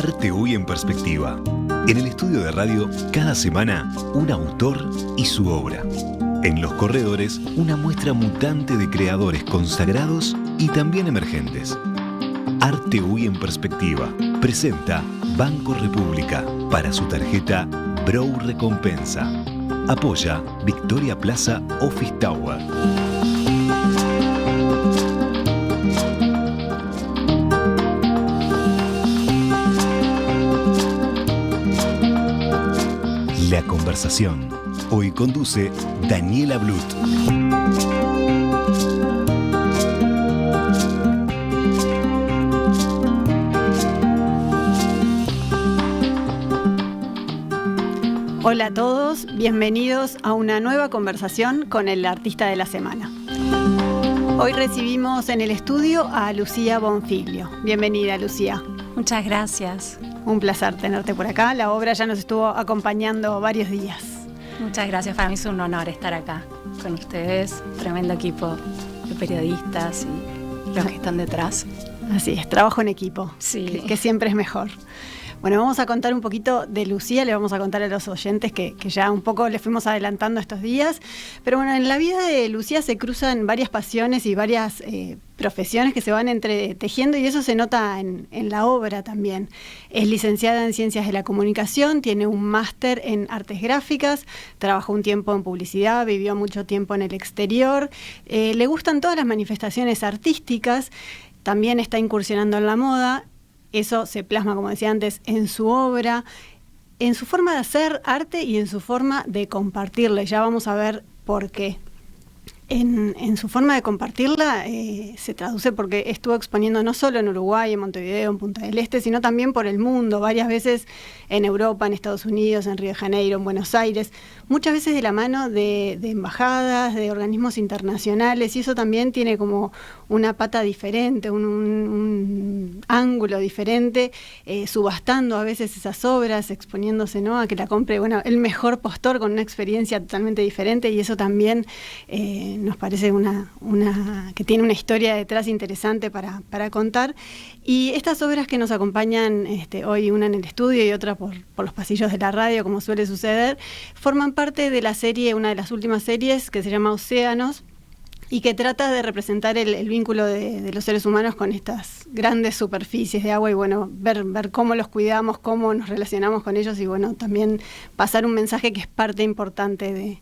Arte Hoy en Perspectiva. En el estudio de radio, cada semana, un autor y su obra. En los corredores, una muestra mutante de creadores consagrados y también emergentes. Arte Hoy en Perspectiva presenta Banco República para su tarjeta Brou Recompensa. Apoya Victoria Plaza Office Tower. La conversación. Hoy conduce Daniela Blut. Hola a todos, bienvenidos a una nueva conversación con el artista de la semana. Hoy recibimos en el estudio a Lucía Bonfiglio. Bienvenida, Lucía. Muchas gracias. Un placer tenerte por acá. La obra ya nos estuvo acompañando varios días. Muchas gracias. Para mí es un honor estar acá con ustedes. Tremendo equipo de periodistas y los que están detrás. Así es, trabajo en equipo, Sí. que siempre es mejor. Bueno, vamos a contar un poquito de Lucía, le vamos a contar a los oyentes que ya un poco le fuimos adelantando estos días. Pero bueno, en la vida de Lucía se cruzan varias pasiones y varias profesiones que se van entretejiendo y eso se nota en la obra también. Es licenciada en Ciencias de la Comunicación, tiene un máster en Artes Gráficas, trabajó un tiempo en publicidad, vivió mucho tiempo en el exterior, le gustan todas las manifestaciones artísticas, también está incursionando en la moda. Eso se plasma, como decía antes, en su obra, en su forma de hacer arte y en su forma de compartirla. Ya vamos a ver por qué. En su forma de compartirla se traduce porque estuvo exponiendo no solo en Uruguay, en Montevideo, en Punta del Este, sino también por el mundo, varias veces en Europa, en Estados Unidos, en Río de Janeiro, en Buenos Aires, muchas veces de la mano de embajadas, de organismos internacionales, y eso también tiene como una pata diferente, un ángulo diferente, subastando a veces esas obras, exponiéndose, ¿no?, a que la compre, bueno, el mejor postor con una experiencia totalmente diferente, y eso también nos parece que tiene una historia detrás interesante para contar. Y estas obras que nos acompañan hoy, una en el estudio y otra por los pasillos de la radio, como suele suceder, forman parte de la serie, una de las últimas series que se llama Océanos, y que trata de representar el vínculo de los seres humanos con estas grandes superficies de agua y bueno, ver cómo los cuidamos, cómo nos relacionamos con ellos y bueno, también pasar un mensaje que es parte importante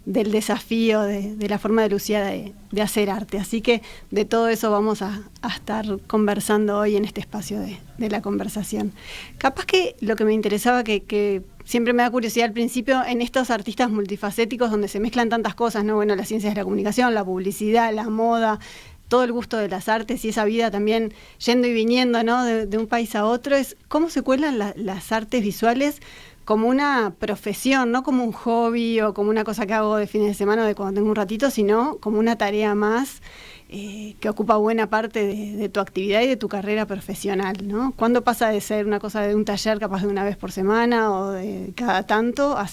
del desafío de la forma de Lucía de hacer arte. Así que de todo eso vamos a estar conversando hoy en este espacio de la conversación. Capaz que lo que me interesaba, que siempre me da curiosidad al principio, en estos artistas multifacéticos donde se mezclan tantas cosas, ¿no? Bueno, las ciencias de la comunicación, la publicidad, la moda, todo el gusto de las artes y esa vida también yendo y viniendo, ¿no?, de un país a otro, es cómo se cuelan las artes visuales como una profesión, no como un hobby o como una cosa que hago de fines de semana o de cuando tengo un ratito, sino como una tarea más que ocupa buena parte de tu actividad y de tu carrera profesional, ¿no? ¿Cuándo pasa de ser una cosa de un taller capaz de una vez por semana o de cada tanto a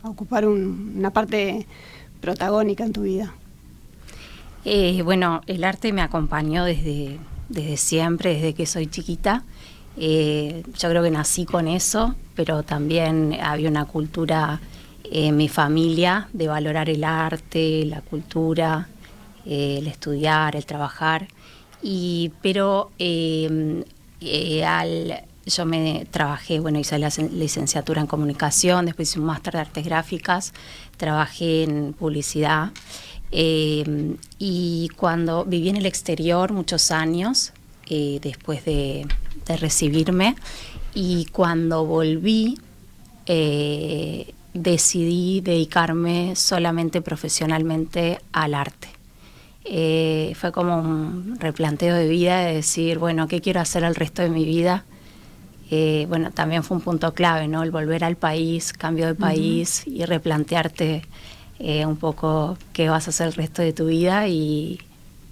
ocupar una parte protagónica en tu vida? Bueno, el arte me acompañó desde siempre, desde que soy chiquita. Yo creo que nací con eso, pero también había una cultura en mi familia de valorar el arte, la cultura, el estudiar, el trabajar. Pero yo trabajé, bueno, hice la licenciatura en comunicación, después hice un máster de artes gráficas, trabajé en publicidad y cuando viví en el exterior muchos años, después de recibirme, y cuando volví decidí dedicarme solamente profesionalmente al arte. Fue como un replanteo de vida, de decir, bueno, ¿qué quiero hacer el resto de mi vida? Bueno, también fue un punto clave, ¿no?, el volver al país, cambio de país y replantearte un poco qué vas a hacer el resto de tu vida y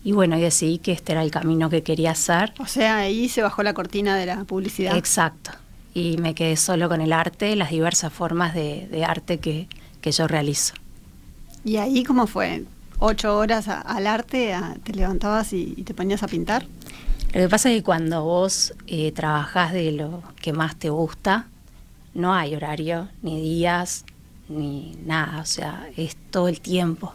bueno, y decidí que este era el camino que quería hacer. O sea, ahí se bajó la cortina de la publicidad. Exacto. Y me quedé solo con el arte, las diversas formas de arte que yo realizo. ¿Y ahí cómo fue? 8 horas al arte, te levantabas y te ponías a pintar? Lo que pasa es que cuando vos trabajás de lo que más te gusta, no hay horario, ni días, ni nada. O sea, es todo el tiempo.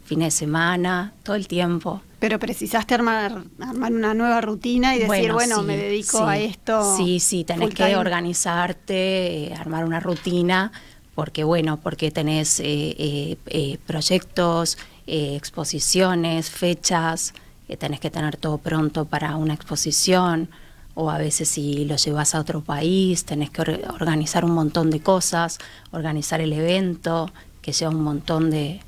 Fines de semana, todo el tiempo. Pero precisaste armar una nueva rutina y decir, bueno, sí, me dedico sí, a esto. Sí, tenés que organizarte, armar una rutina, porque tenés proyectos, exposiciones, fechas, tenés que tener todo pronto para una exposición, o a veces si lo llevas a otro país, tenés que organizar un montón de cosas, organizar el evento, que lleva un montón de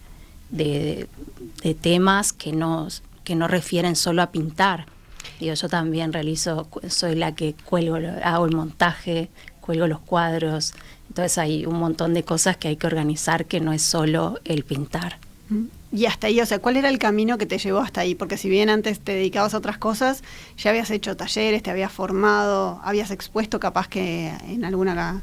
temas que no refieren solo a pintar. Digo, yo también soy la que hago el montaje, cuelgo los cuadros, entonces hay un montón de cosas que hay que organizar que no es solo el pintar. Y hasta ahí, o sea, ¿cuál era el camino que te llevó hasta ahí? Porque si bien antes te dedicabas a otras cosas, ya habías hecho talleres, te habías formado, habías expuesto capaz que en alguna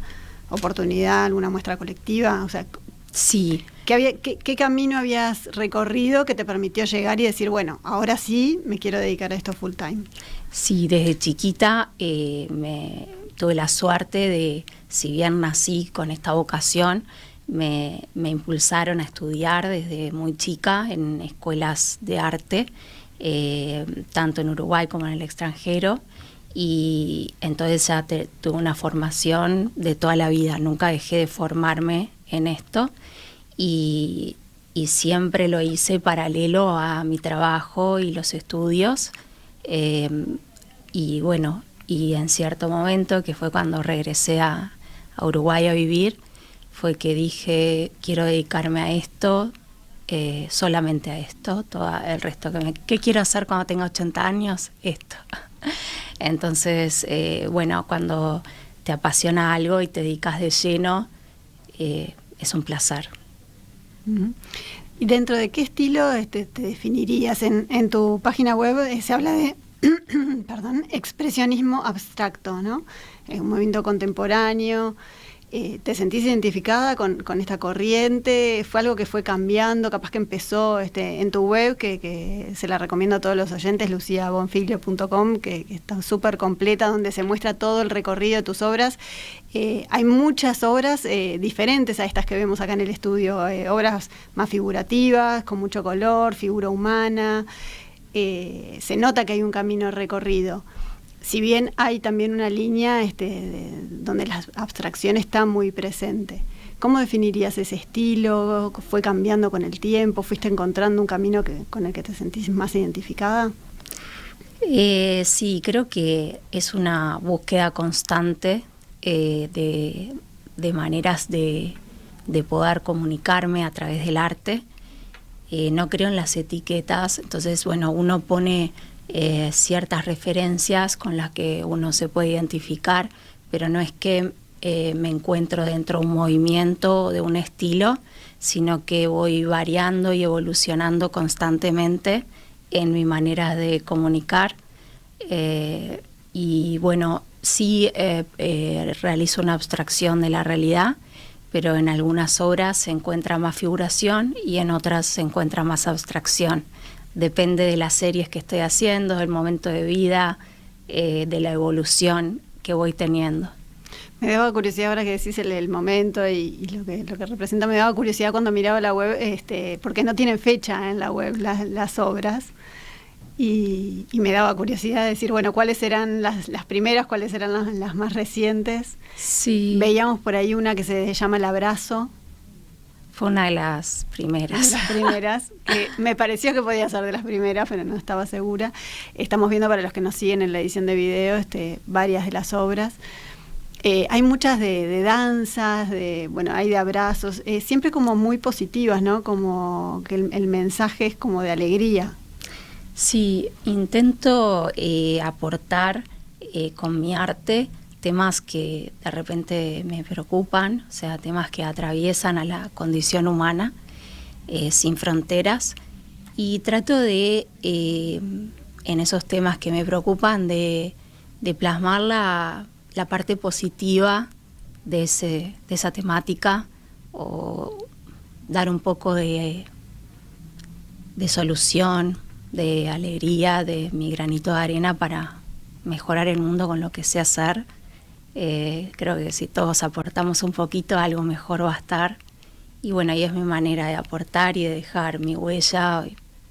oportunidad, alguna muestra colectiva, o sea... Sí. ¿Qué camino habías recorrido que te permitió llegar y decir, bueno, ahora sí me quiero dedicar a esto full time? Sí, desde chiquita tuve la suerte de, si bien nací con esta vocación, me impulsaron a estudiar desde muy chica en escuelas de arte, tanto en Uruguay como en el extranjero, y entonces ya tuve una formación de toda la vida, nunca dejé de formarme en esto, y siempre lo hice paralelo a mi trabajo y los estudios, y bueno, y en cierto momento, que fue cuando regresé a Uruguay a vivir, fue que dije, quiero dedicarme a esto, solamente a esto, todo el resto ¿qué quiero hacer cuando tenga 80 años? Esto. Entonces, bueno, cuando te apasiona algo y te dedicas de lleno, es un placer. ¿Y dentro de qué estilo te definirías? En tu página web se habla de expresionismo abstracto, ¿no? Es un movimiento contemporáneo. ¿Te sentís identificada con esta corriente? ¿Fue algo que fue cambiando? Capaz que empezó en tu web, que se la recomiendo a todos los oyentes, luciabonfiglio.com, que está súper completa, donde se muestra todo el recorrido de tus obras. Hay muchas obras diferentes a estas que vemos acá en el estudio, obras más figurativas, con mucho color, figura humana. Se nota que hay un camino recorrido. Si bien hay también una línea donde la abstracción está muy presente. ¿Cómo definirías ese estilo? ¿Fue cambiando con el tiempo? ¿Fuiste encontrando un camino con el que te sentís más identificada? Sí, creo que es una búsqueda constante de maneras de poder comunicarme a través del arte. No creo en las etiquetas, entonces, bueno, uno pone ciertas referencias con las que uno se puede identificar, pero no es que me encuentro dentro de un movimiento o de un estilo, sino que voy variando y evolucionando constantemente en mi manera de comunicar. Y bueno, sí realizo una abstracción de la realidad, pero en algunas obras se encuentra más figuración y en otras se encuentra más abstracción. Depende de las series que estoy haciendo, del momento de vida, de la evolución que voy teniendo. Me daba curiosidad ahora que decís el momento y lo que representa. Me daba curiosidad cuando miraba la web, porque no tienen fecha en la web las obras. Y me daba curiosidad de decir, bueno, ¿cuáles eran las primeras, cuáles eran las más recientes? Sí. Veíamos por ahí una que se llama El Abrazo. Fue una de las primeras. Que me pareció que podía ser de las primeras, pero no estaba segura. Estamos viendo, para los que nos siguen en la edición de video, varias de las obras. Hay muchas de danzas, hay de abrazos, siempre como muy positivas, ¿no? Como que el mensaje es como de alegría. Sí, intento aportar con mi arte temas que de repente me preocupan, o sea, temas que atraviesan a la condición humana, sin fronteras, y trato de, en esos temas que me preocupan, de plasmar la parte positiva de esa temática, o dar un poco de solución, de alegría, de mi granito de arena para mejorar el mundo con lo que sé hacer. Creo que si todos aportamos un poquito, algo mejor va a estar. Y bueno, ahí es mi manera de aportar y de dejar mi huella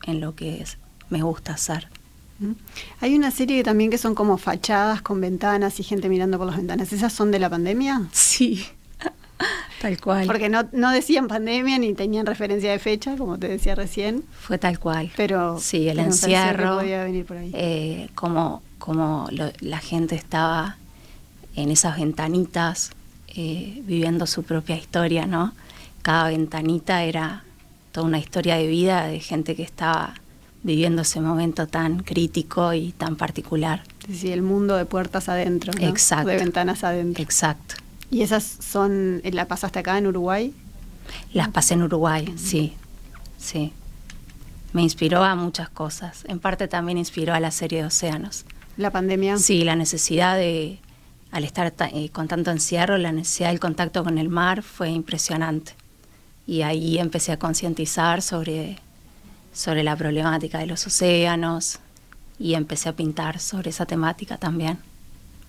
en lo que me gusta hacer. Hay una serie también que son como fachadas con ventanas y gente mirando por las ventanas. ¿Esas son de la pandemia? Sí, tal cual. Porque no decían pandemia ni tenían referencia de fecha, como te decía recién. Fue tal cual. Pero sí, el me pareció que encierro, podía venir por ahí. Como la gente estaba en esas ventanitas viviendo su propia historia, ¿no? Cada ventanita era toda una historia de vida de gente que estaba viviendo ese momento tan crítico y tan particular. Sí, el mundo de puertas adentro, ¿no? Exacto. De ventanas adentro. Exacto. ¿Y esas son, la pasaste acá en Uruguay? Las pasé en Uruguay, sí. Me inspiró a muchas cosas. En parte también inspiró a la serie de Océanos. ¿La pandemia? Sí, la necesidad de, al estar con tanto encierro, la necesidad del contacto con el mar fue impresionante. Y ahí empecé a concientizar sobre la problemática de los océanos y empecé a pintar sobre esa temática también.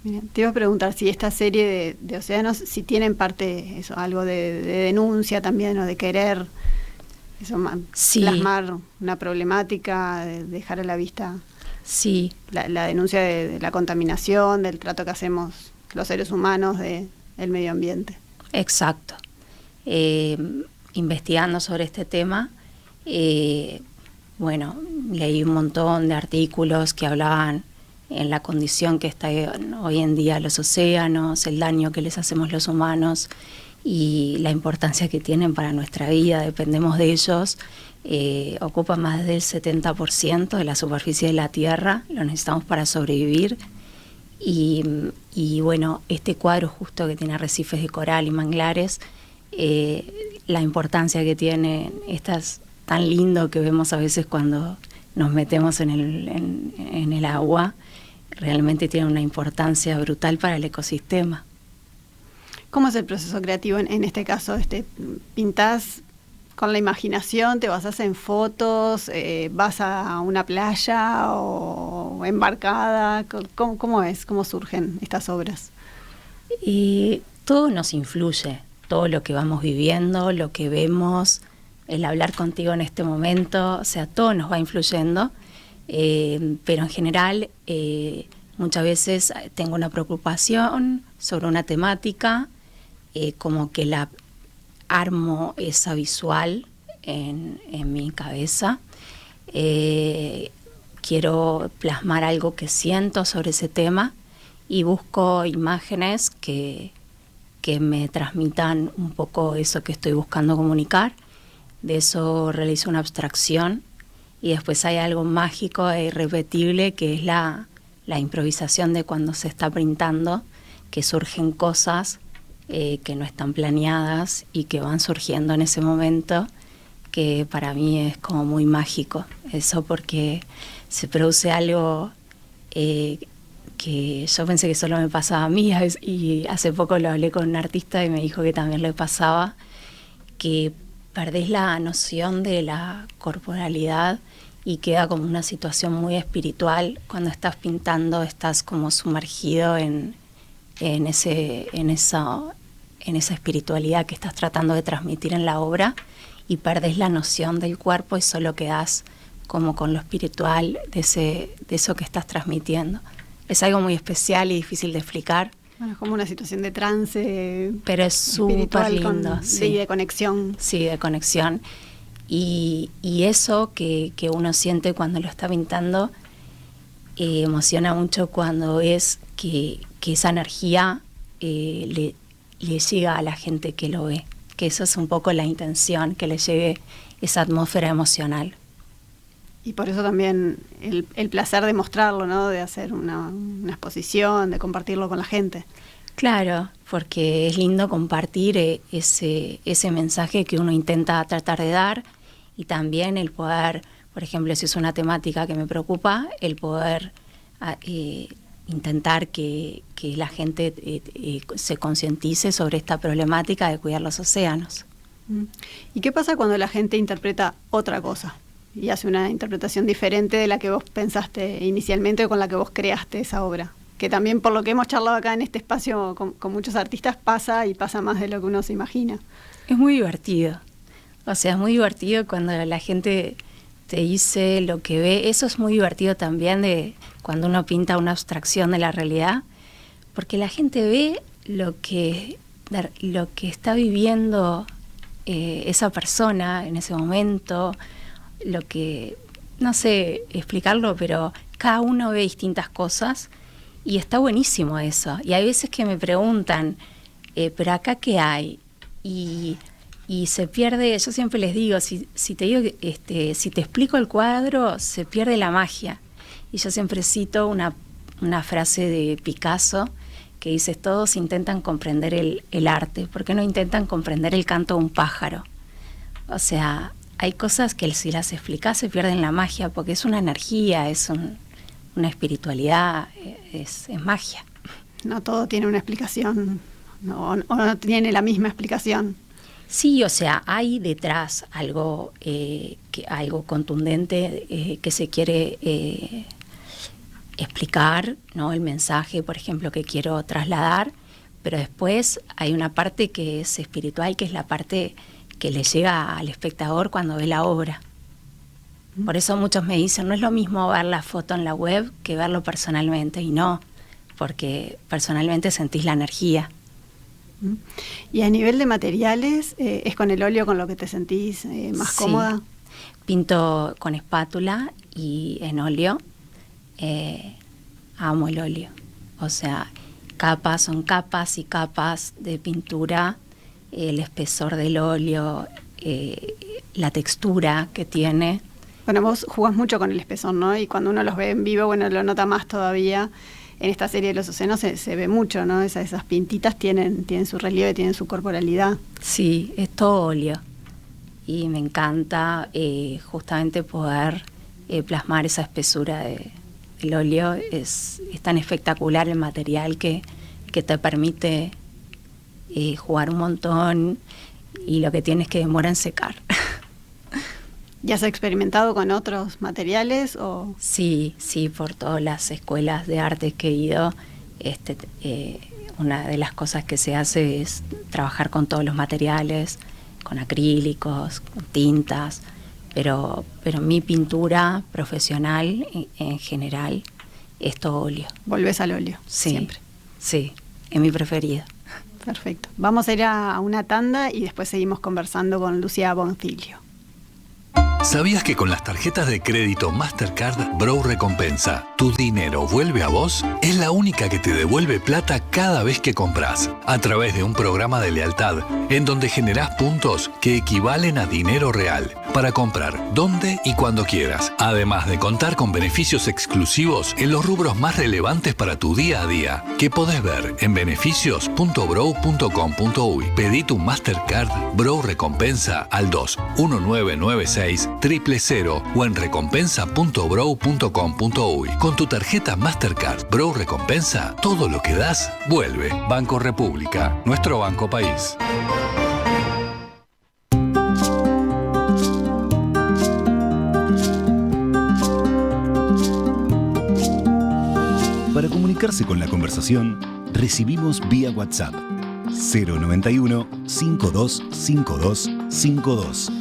Bien, te iba a preguntar si esta serie de Océanos, si tienen parte, eso, algo de denuncia también o de querer eso, sí, plasmar una problemática, de dejar a la vista sí, la denuncia de la contaminación, del trato que hacemos los seres humanos del medio ambiente. Exacto. Investigando sobre este tema, bueno, leí un montón de artículos que hablaban en la condición que está hoy en día los océanos, el daño que les hacemos los humanos y la importancia que tienen para nuestra vida, dependemos de ellos, ocupan más del 70% de la superficie de la Tierra, lo necesitamos para sobrevivir y bueno, este cuadro justo que tiene arrecifes de coral y manglares, la importancia que tiene, estas tan lindo que vemos a veces cuando nos metemos en el agua, realmente tiene una importancia brutal para el ecosistema. ¿Cómo es el proceso creativo en este caso? ¿Pintás con la imaginación, te basás en fotos, vas a una playa o embarcada? ¿Cómo es? ¿Cómo surgen estas obras? Todo nos influye, todo lo que vamos viviendo, lo que vemos, el hablar contigo en este momento, o sea, todo nos va influyendo, pero en general muchas veces tengo una preocupación sobre una temática, como que la armo esa visual en mi cabeza, quiero plasmar algo que siento sobre ese tema y busco imágenes que me transmitan un poco eso que estoy buscando comunicar. De eso realizo una abstracción y después hay algo mágico e irrepetible que es la improvisación de cuando se está pintando, que surgen cosas que no están planeadas y que van surgiendo en ese momento, que para mí es como muy mágico. Eso porque se produce algo que yo pensé que solo me pasaba a mí y hace poco lo hablé con un artista y me dijo que también le pasaba, que perdés la noción de la corporalidad y queda como una situación muy espiritual. Cuando estás pintando estás como sumergido en esa espiritualidad que estás tratando de transmitir en la obra y perdés la noción del cuerpo y solo quedás como con lo espiritual de eso que estás transmitiendo. Es algo muy especial y difícil de explicar. Bueno, es como una situación de trance, pero es súper lindo. Sí, de conexión. Sí, de conexión. Y eso que uno siente cuando lo está pintando emociona mucho cuando es que esa energía le llega a la gente que lo ve. Que eso es un poco la intención, que le llegue esa atmósfera emocional. Y por eso también el placer de mostrarlo, ¿no? De hacer una exposición, de compartirlo con la gente. Claro, porque es lindo compartir ese mensaje que uno intenta tratar de dar y también el poder, por ejemplo, si es una temática que me preocupa, el poder intentar que la gente se concientice sobre esta problemática de cuidar los océanos. ¿Y qué pasa cuando la gente interpreta otra cosa? y hace una interpretación diferente de la que vos pensaste inicialmente o con la que vos creaste esa obra. Que también, por lo que hemos charlado acá en este espacio con muchos artistas, pasa más de lo que uno se imagina. Es muy divertido. O sea, es muy divertido cuando la gente te dice lo que ve. Eso es muy divertido también de cuando uno pinta una abstracción de la realidad, porque la gente ve lo que está viviendo esa persona en ese momento, lo que, no sé explicarlo, pero cada uno ve distintas cosas y está buenísimo eso. Y hay veces que me preguntan, ¿pero acá qué hay? Y se pierde, yo siempre les digo, si te digo, si te explico el cuadro, se pierde la magia. Y yo siempre cito una frase de Picasso que dice: todos intentan comprender el arte, ¿por qué no intentan comprender el canto de un pájaro? O sea, hay cosas que si las explicás se pierden la magia, porque es una energía, es una espiritualidad, es magia. No todo tiene una explicación, o no tiene la misma explicación. Sí, o sea, hay detrás algo algo contundente que se quiere explicar, ¿no? El mensaje, por ejemplo, que quiero trasladar, pero después hay una parte que es espiritual, que es la parte que le llega al espectador cuando ve la obra. Por eso muchos me dicen, no es lo mismo ver la foto en la web que verlo personalmente, y no, porque personalmente sentís la energía. Y a nivel de materiales, ¿es con el óleo con lo que te sentís más cómoda? Pinto con espátula y en óleo. Amo el óleo. O sea, son capas y capas de pintura, el espesor del óleo, la textura que tiene. Bueno, vos jugás mucho con el espesor, ¿no? Y cuando uno los ve en vivo, bueno, lo nota más todavía. En esta serie de Los Océanos se ve mucho, ¿no? Esas pintitas tienen su relieve, tienen su corporalidad. Sí, es todo óleo. Y me encanta justamente poder plasmar esa espesura del óleo. Es tan espectacular el material que te permite jugar un montón, y lo que tiene es que demora en secar. ¿Ya has experimentado con otros materiales? O? Sí, por todas las escuelas de arte que he ido, una de las cosas que se hace es trabajar con todos los materiales, con acrílicos, con tintas, pero mi pintura profesional en general es todo óleo. ¿Volvés al óleo? Sí, siempre. Sí, es mi preferida. Perfecto. Vamos a ir a una tanda y después seguimos conversando con Lucía Bonfiglio. ¿Sabías que con las tarjetas de crédito Mastercard Bro Recompensa, tu dinero vuelve a vos? Es la única que te devuelve plata cada vez que compras, a través de un programa de lealtad, en donde generás puntos que equivalen a dinero real, para comprar donde y cuando quieras, además de contar con beneficios exclusivos en los rubros más relevantes para tu día a día, que podés ver en beneficios.bro.com.uy. Pedí tu Mastercard Bro Recompensa al 21996 000 o en recompensa.bro.com.uy. Con tu tarjeta Mastercard Bro Recompensa, todo lo que das vuelve. Banco República, nuestro banco país. Para comunicarse con la conversación, recibimos vía WhatsApp 091 525252.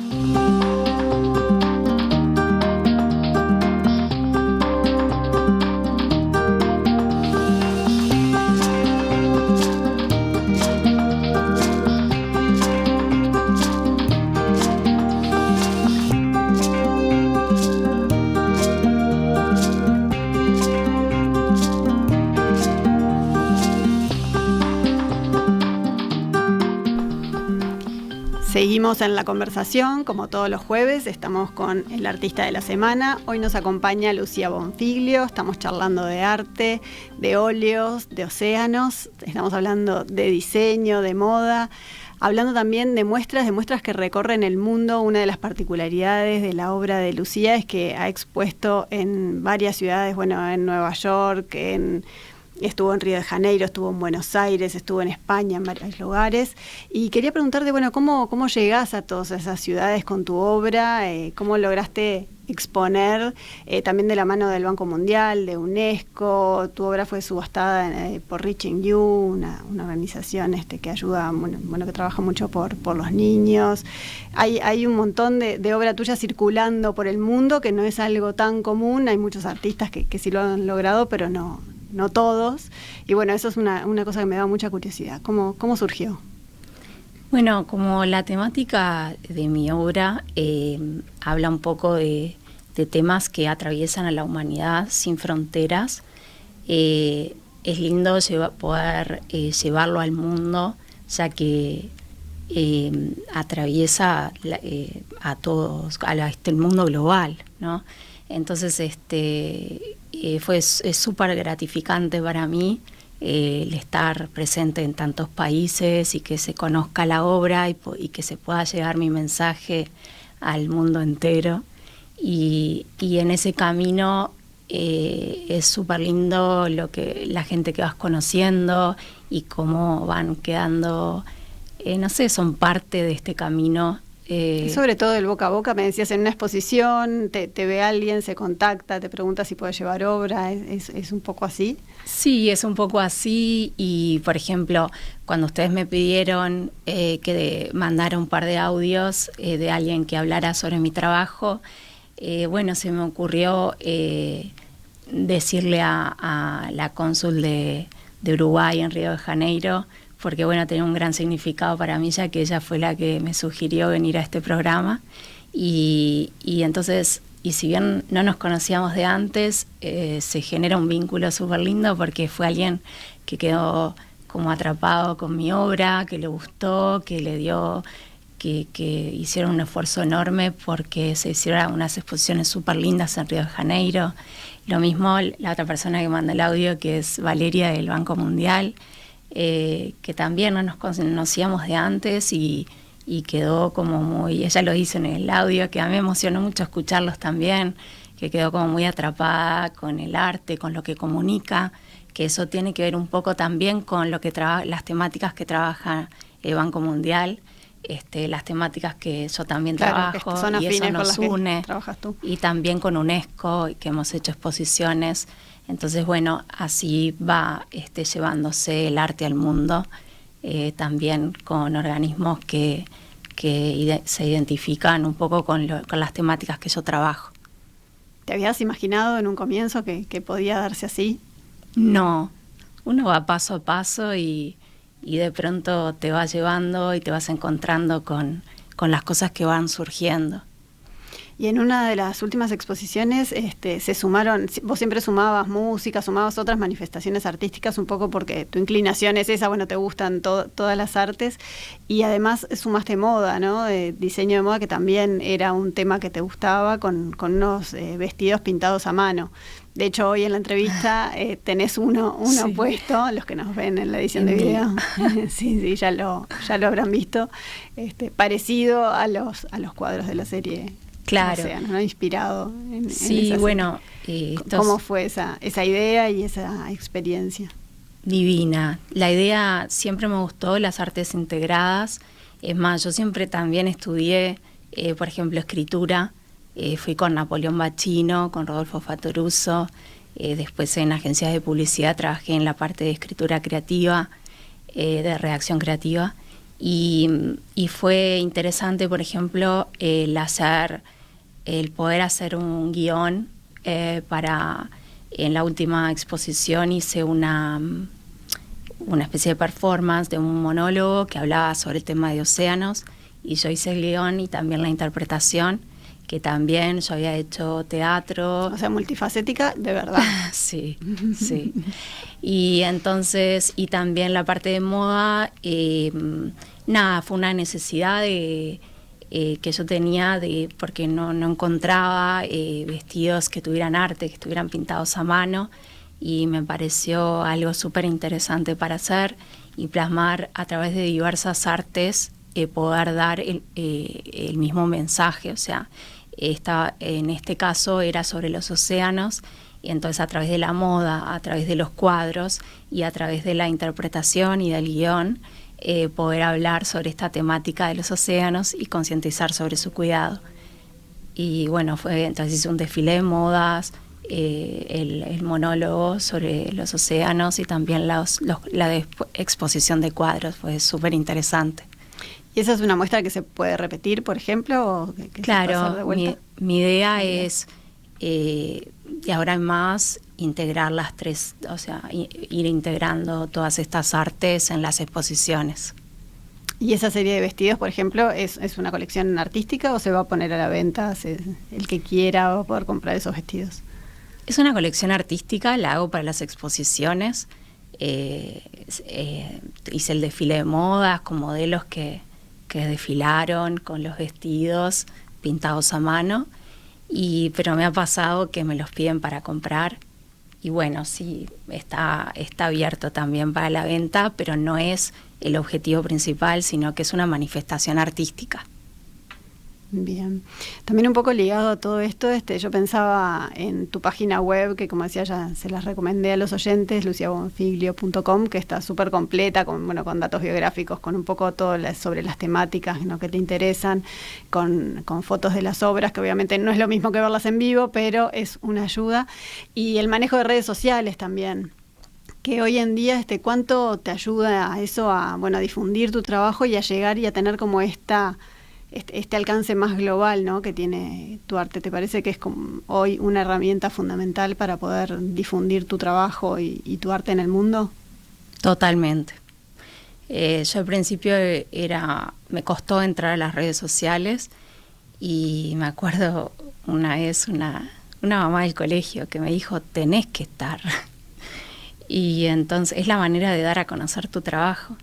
Seguimos en la conversación, como todos los jueves, estamos con el artista de la semana. Hoy nos acompaña Lucía Bonfiglio, estamos charlando de arte, de óleos, de océanos, estamos hablando de diseño, de moda, hablando también de muestras que recorren el mundo. Una de las particularidades de la obra de Lucía es que ha expuesto en varias ciudades, bueno, en Nueva York, en estuvo en Río de Janeiro, estuvo en Buenos Aires, estuvo en España, en varios lugares. Y quería preguntarte, bueno, ¿cómo llegás a todas esas ciudades con tu obra? ¿Cómo lograste exponer también de la mano del Banco Mundial, de UNESCO? Tu obra fue subastada por Reaching You, una organización que ayuda, que trabaja mucho por los niños. Hay un montón de obra tuya circulando por el mundo, que no es algo tan común. Hay muchos artistas que sí lo han logrado, pero no todos. Y bueno, eso es una cosa que me da mucha curiosidad. ¿Cómo surgió? Bueno, como la temática de mi obra habla un poco de temas que atraviesan a la humanidad sin fronteras, es lindo poder llevarlo al mundo, ya que atraviesa a todos, el mundo global, ¿no? Entonces, es súper gratificante para mí el estar presente en tantos países y que se conozca la obra y que se pueda llevar mi mensaje al mundo entero. Y en ese camino es súper lindo la gente que vas conociendo y cómo van quedando, son parte de este camino. Sobre todo el boca a boca, me decías, en una exposición, te ve alguien, se contacta, te pregunta si puede llevar obra, ¿es un poco así? Sí, es un poco así. Y, por ejemplo, cuando ustedes me pidieron que mandara un par de audios de alguien que hablara sobre mi trabajo, se me ocurrió decirle a la cónsul de Uruguay en Río de Janeiro, porque tenía un gran significado para mí, ya que ella fue la que me sugirió venir a este programa. Y entonces, y si bien no nos conocíamos de antes, se genera un vínculo súper lindo, porque fue alguien que quedó como atrapado con mi obra, que le gustó, que le dio, que hicieron un esfuerzo enorme porque se hicieron unas exposiciones súper lindas en Río de Janeiro. Lo mismo la otra persona que manda el audio, que es Valeria del Banco Mundial, que también no nos conocíamos de antes y quedó como muy, ella lo dice en el audio, que a mí me emocionó mucho escucharlos también, que quedó como muy atrapada con el arte, con lo que comunica, que eso tiene que ver un poco también con lo que las temáticas que trabaja el Banco Mundial, las temáticas que yo también trabajo, y eso nos une, y también con UNESCO, que hemos hecho exposiciones. Entonces, así va llevándose el arte al mundo, también con organismos que se identifican un poco con las temáticas que yo trabajo. ¿Te habías imaginado en un comienzo que podía darse así? No, uno va paso a paso y de pronto te vas llevando y te vas encontrando con las cosas que van surgiendo. Y en una de las últimas exposiciones se sumaron, vos siempre sumabas música, sumabas otras manifestaciones artísticas, un poco porque tu inclinación es esa, te gustan todas las artes, y además sumaste moda, ¿no? Diseño de moda, que también era un tema que te gustaba, con unos vestidos pintados a mano. De hecho, hoy en la entrevista tenés uno sí, puesto, los que nos ven en la edición de video, sí, ya lo habrán visto, parecido a los cuadros de la serie. Claro. Océano, ¿no? Inspirado en sí, ¿Cómo fue esa idea y esa experiencia? Divina. La idea, siempre me gustó las artes integradas. Es más, yo siempre también estudié, por ejemplo, escritura. Fui con Napoleón Bacchino, con Rodolfo Fattoruso. Después en agencias de publicidad trabajé en la parte de escritura creativa, de redacción creativa. Y fue interesante, por ejemplo, el poder hacer un guión en la última exposición hice una especie de performance de un monólogo que hablaba sobre el tema de océanos, y yo hice el guión y también la interpretación, que también yo había hecho teatro. O sea, multifacética, de verdad. Sí. Y entonces, y también la parte de moda, fue una necesidad que yo tenía porque no encontraba vestidos que tuvieran arte, que estuvieran pintados a mano, y me pareció algo súper interesante para hacer y plasmar a través de diversas artes, poder dar el mismo mensaje. O sea, en este caso era sobre los océanos, Y entonces a través de la moda, a través de los cuadros y a través de la interpretación y del guión, poder hablar sobre esta temática de los océanos y concientizar sobre su cuidado. Y bueno, entonces hice un desfile de modas, el monólogo sobre los océanos y también la exposición de cuadros. Fue súper interesante. ¿Y esa es una muestra que se puede repetir, por ejemplo? ¿O que claro, se puede hacer de vuelta? Mi idea es, de ahora en más, integrar las tres, o sea, ir integrando todas estas artes en las exposiciones. ¿Y esa serie de vestidos, por ejemplo, es una colección artística o se va a poner a la venta? El que quiera va a poder comprar esos vestidos. Es una colección artística, la hago para las exposiciones. Hice el desfile de modas con modelos que desfilaron con los vestidos pintados a mano, pero me ha pasado que me los piden para comprar. Y bueno, sí, está abierto también para la venta, pero no es el objetivo principal, sino que es una manifestación artística. Bien. También un poco ligado a todo esto, yo pensaba en tu página web, que como decía ya se las recomendé a los oyentes, luciabonfiglio.com, que está súper completa, con datos biográficos, con un poco todo sobre las temáticas, ¿no?, que te interesan, con fotos de las obras, que obviamente no es lo mismo que verlas en vivo, pero es una ayuda. Y el manejo de redes sociales también, que hoy en día ¿cuánto te ayuda a eso, a difundir tu trabajo y a llegar y a tener como este alcance más global, ¿no?, que tiene tu arte? ¿Te parece que es como hoy una herramienta fundamental para poder difundir tu trabajo y tu arte en el mundo? Totalmente. Yo al principio me costó entrar a las redes sociales y me acuerdo una vez una mamá del colegio que me dijo, tenés que estar. Y entonces es la manera de dar a conocer tu trabajo.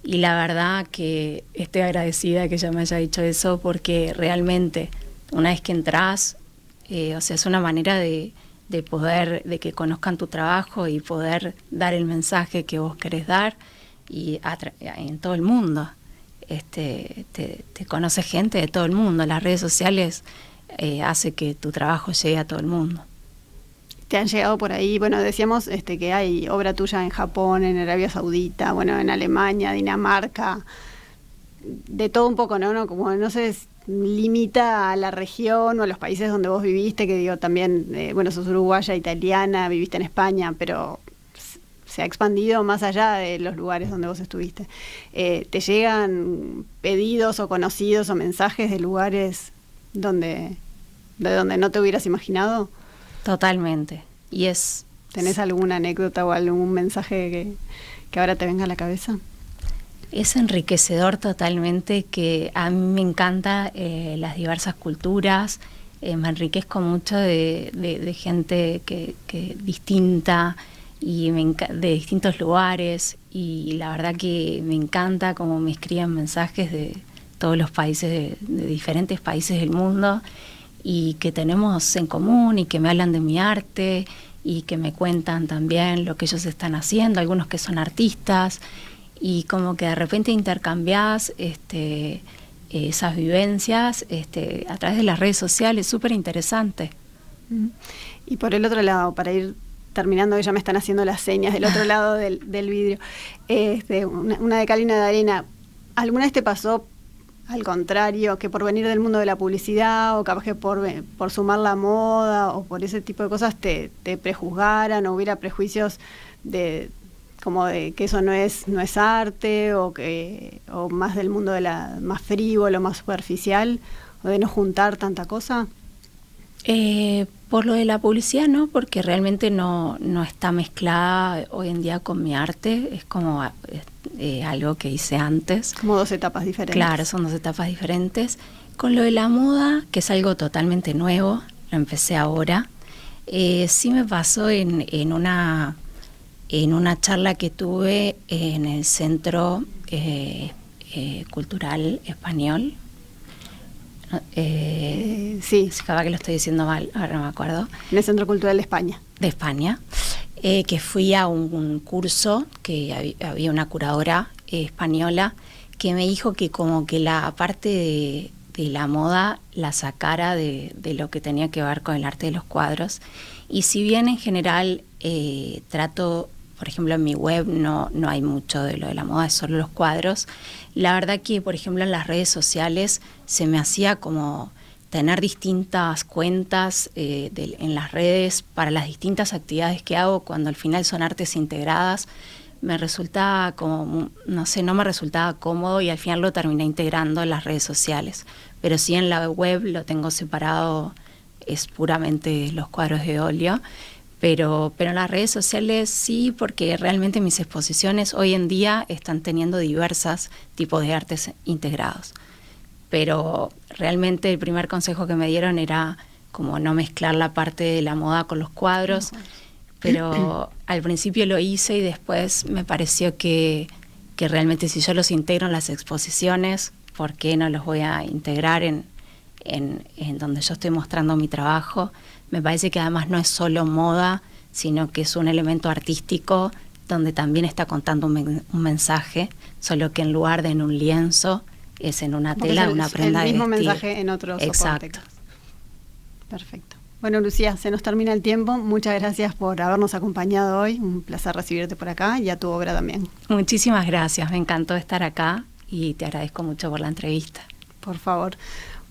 Y la verdad que estoy agradecida que ella me haya dicho eso, porque realmente una vez que entras, es una manera de que conozcan tu trabajo y poder dar el mensaje que vos querés dar y en todo el mundo. Te conoce gente de todo el mundo. Las redes sociales hace que tu trabajo llegue a todo el mundo. ¿Te han llegado por ahí? Decíamos que hay obra tuya en Japón, en Arabia Saudita, en Alemania, Dinamarca, de todo un poco, ¿no? Como no se limita a la región o a los países donde vos viviste, que digo también, sos uruguaya, italiana, viviste en España, pero se ha expandido más allá de los lugares donde vos estuviste. ¿Te llegan pedidos o conocidos o mensajes de lugares de donde no te hubieras imaginado? Totalmente. ¿Tenés alguna anécdota o algún mensaje que ahora te venga a la cabeza? Es enriquecedor totalmente, que a mí me encanta las diversas culturas, me enriquezco mucho de gente que distinta y de distintos lugares, y la verdad que me encanta cómo me escriben mensajes de todos los países, de diferentes países del mundo, y que tenemos en común y que me hablan de mi arte y que me cuentan también lo que ellos están haciendo, algunos que son artistas, y como que de repente intercambiás esas vivencias a través de las redes sociales. Súper interesante. Y por el otro lado, para ir terminando, que ya me están haciendo las señas del otro lado del vidrio, una de cal y una de arena, ¿alguna vez te pasó al contrario, que por venir del mundo de la publicidad o capaz que por sumar la moda o por ese tipo de cosas te prejuzgaran o hubiera prejuicios como de que eso no es arte o más del mundo más frívolo, más superficial, o de no juntar tanta cosa? Por lo de la publicidad no, porque realmente no está mezclada hoy en día con mi arte, es como algo que hice antes. Como dos etapas diferentes. Claro, son dos etapas diferentes. Con lo de la moda, que es algo totalmente nuevo, lo empecé ahora, sí me pasó en una charla que tuve en el Centro Cultural Español. Sí. Capaz que lo estoy diciendo mal, ahora no me acuerdo. En el Centro Cultural de España. De España, que fui a un curso que había una curadora española que me dijo que como que la parte la moda la sacara de lo que tenía que ver con el arte de los cuadros. Y si bien en general trato, por ejemplo en mi web no hay mucho de lo de la moda, es solo los cuadros, la verdad que por ejemplo en las redes sociales se me hacía como tener distintas cuentas en las redes para las distintas actividades que hago, cuando al final son artes integradas, me resultaba como, no me resultaba cómodo y al final lo terminé integrando en las redes sociales. Pero sí en la web lo tengo separado, es puramente los cuadros de óleo, pero en las redes sociales sí, porque realmente mis exposiciones hoy en día están teniendo diversos tipos de artes integrados. Pero realmente el primer consejo que me dieron era como no mezclar la parte de la moda con los cuadros, pero al principio lo hice y después me pareció que realmente si yo los integro en las exposiciones, ¿por qué no los voy a integrar en donde yo estoy mostrando mi trabajo? Me parece que además no es solo moda, sino que es un elemento artístico donde también está contando un mensaje, solo que en lugar de en un lienzo, es en una tela, una prenda de vestir. El mismo mensaje en otro soporte. Exacto. Perfecto. Bueno, Lucía, se nos termina el tiempo. Muchas gracias por habernos acompañado hoy. Un placer recibirte por acá y a tu obra también. Muchísimas gracias. Me encantó estar acá y te agradezco mucho por la entrevista. Por favor.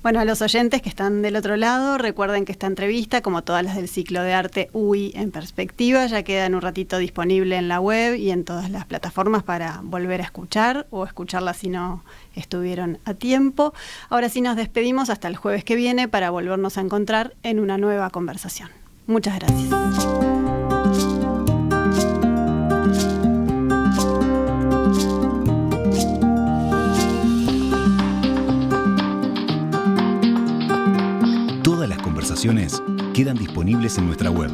Bueno, a los oyentes que están del otro lado, recuerden que esta entrevista, como todas las del ciclo de arte UI en perspectiva, ya queda en un ratito disponible en la web y en todas las plataformas para volver a escuchar o escucharla si no estuvieron a tiempo. Ahora sí nos despedimos hasta el jueves que viene para volvernos a encontrar en una nueva conversación. Muchas gracias. Quedan disponibles en nuestra web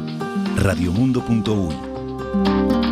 radiomundo.uy.